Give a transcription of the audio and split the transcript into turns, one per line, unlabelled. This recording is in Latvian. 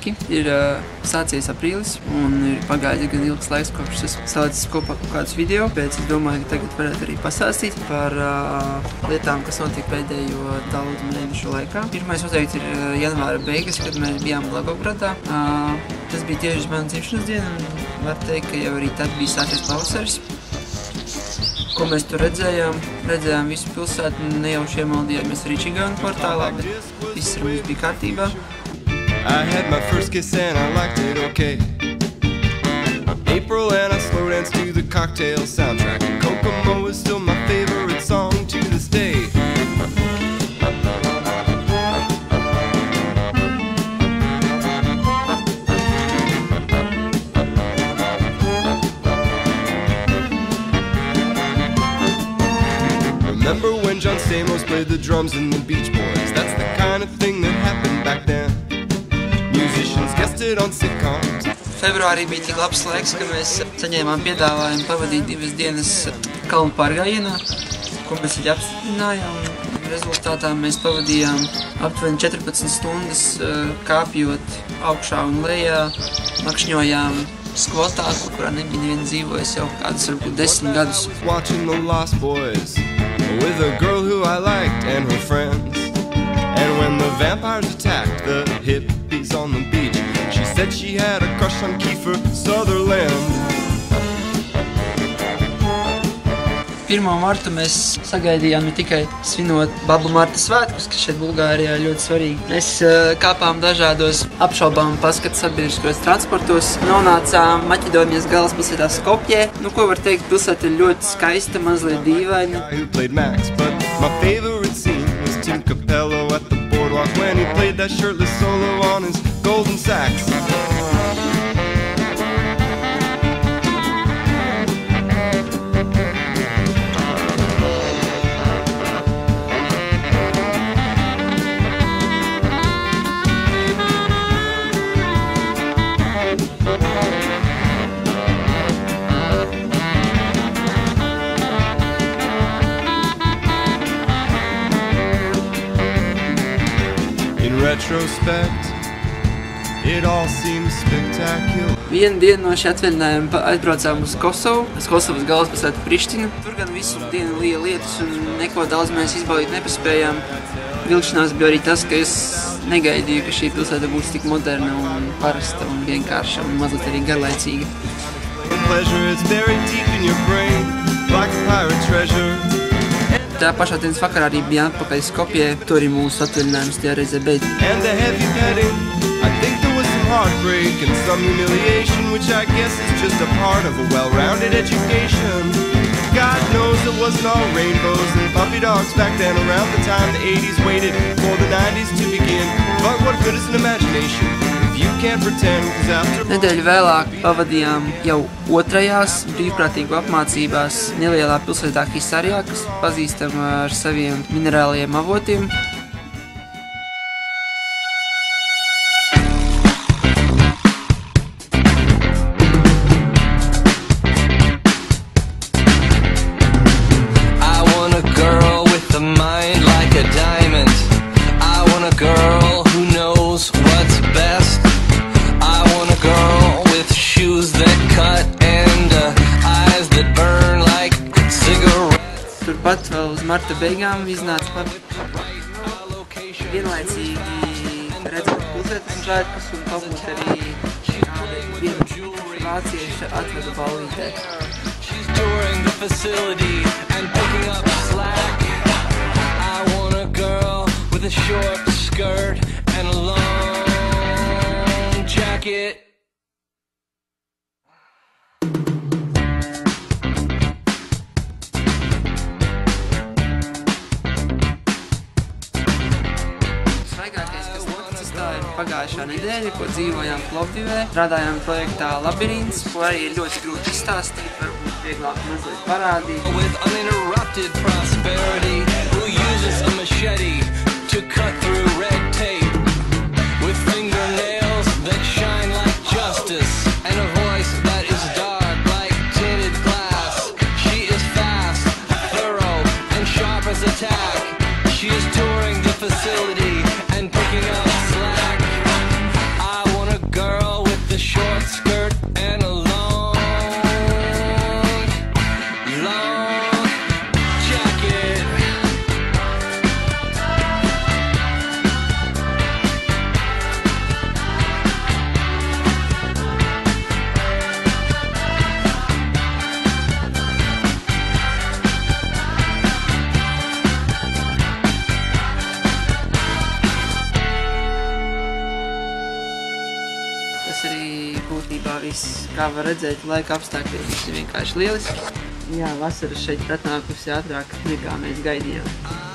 laiki. Ir sācies aprīlis un ir pagājis gan ilgs laiks, kopš es salicis kopā kaut kādus video. Pēc es domāju, ka tagad varētu arī pastāstīt par lietām, kas notika pēdējo daudzu mēnešu laikā. Pirmais noteikti ir janvāra beigas, kad mēs bijām Blagogradā. Tas bija tieši mana dzimšanas diena un var teikt, ka jau arī tad bija sācies pavasaris. Ko mēs tur redzējām? Redzējām visu pilsētu, nejauši iemaldījāmies arī Čigānu kvartālā, bet viss ar mums bija kārtībā.
I had my first kiss and I liked it okay. April and I slow danced to the Cocktail soundtrack. And Kokomo is still my favorite song to this day. Remember when John Stamos played the drums in the Beach Boys? That's the kind of thing that happened back then. Musicians guested on sitcoms.
Februārī bija tik labs laiks, ka mēs saņēmām piedāvājumu pavadīt 2 dienas kalnu pārgājienā, ko mēs arī apstiprinājām. Rezultātā mēs pavadījām aptuveni 14 stundas kāpjot augšā un lejā, nakšņojām skvotā, kurā nebija neviena dzīvojas jau kādus varbūt 10 gadus.
Watching the Lost Boys with a girl who I liked and her friends. And when the vampires attacked the hippies on the beach, she said she had a crush on Kiefer Sutherland.
1. martu mēs sagaidījām ne tikai svinot Babu Marta svētkus, kas šeit Bulgārijā ļoti svarīgi. Mēs kāpām dažādos apšaubām paskatu sabiedriskos transportos, nonācām Maķedonijas galvaspilsētā Skopjē. Nu, ko var teikt, pilsēta ir ļoti skaista, mazliet dīvaina.
My favorite scene was Tim Capello at the boardwalk when he played that shirtless solo on his golden sax. Retrospect, it all seems spectacular.
Vienu dienu no šī atvaļinājuma aizbraucām uz Kosovu, uz Kosovas galvaspilsētu Prištinu. Tur gan visu dienu lija lietus un neko daudz mēs izbaudīt nepaspējām. Vilkšanās bija arī tas, ka es negaidīju, ka šī pilsēta būs tik moderna un parasta un vienkārša un mazliet arī garlaicīga. Tā pašā dienas vakarā arī bija atpakaļ Skopjē, tur arī mūsu atvaļinājums tajā reizē beidzās. Heartbreak and some humiliation, which I guess is just a part of a well-rounded education. God knows it wasn't all rainbows and puppy dogs back then around the time the 80s waited for the 90s to begin. But what good is an imagination if you can't pretend? Nedēļu vēlāk pavadījām jau otrajās brīvprātīgu apmācībās nelielā pilsētā Hisarijā, kas pazīstama ar saviem minerālajiem avotiem. Turpat vēl uz marta beigām iznāca vienlaicīgi redzēt pilsētas svētkus un pabūt arī vienu vācieša atveda ballītē. Pagājušā nedēļa, ko dzīvojām Plovdivē, strādājām projektā Labirints, ko arī ir ļoti grūti izstāstīt, varbūt vieglāk mazliet parādīt. Kā var redzēt, laika apstākļi ir vienkārši lieliski. Jā, vasara šeit atnākusi ātrāk nekā mēs gaidījām.